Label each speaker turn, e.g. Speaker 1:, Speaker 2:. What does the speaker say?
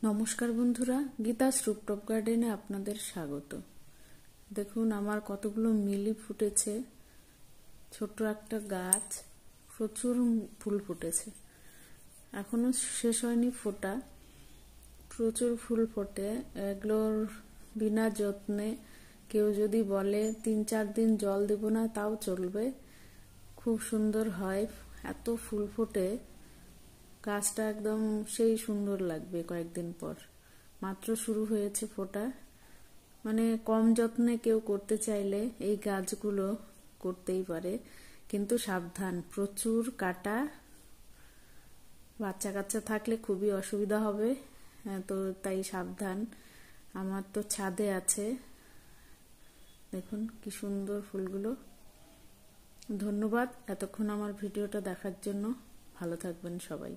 Speaker 1: নমস্কার বন্ধুরা, গীতাস রুপটপ গার্ডেনে আপনাদের স্বাগত। দেখুন আমার কতগুলো মিলি ফুটেছে। ছোট্ট একটা গাছ, প্রচুর ফুল ফুটেছে, এখনো শেষ হয়নি ফোটা। প্রচুর ফুল ফোটে। এগুলোর বিনা যত্নে কেউ যদি বলে 3-4 দিন জল দেব না তাও চলবে, খুব সুন্দর হয়। এত ফুল ফোটে, গাছটা একদম সেই সুন্দর লাগবে কয়েকদিন পর। মাত্র শুরু হয়েছে ফোটা, মানে কম যত্নে কেউ করতে চাইলে এই গাছগুলো করতেই পারে, কিন্তু সাবধান, প্রচুর কাটা। বাচ্চা কাচ্চা থাকলে খুবই অসুবিধা হবে, তো তাই সাবধান। আমার তো ছাদে আছে, দেখুন কি সুন্দর ফুলগুলো। ধন্যবাদ এতক্ষণ আমার ভিডিওটা দেখার জন্য। ভালো থাকবেন সবাই।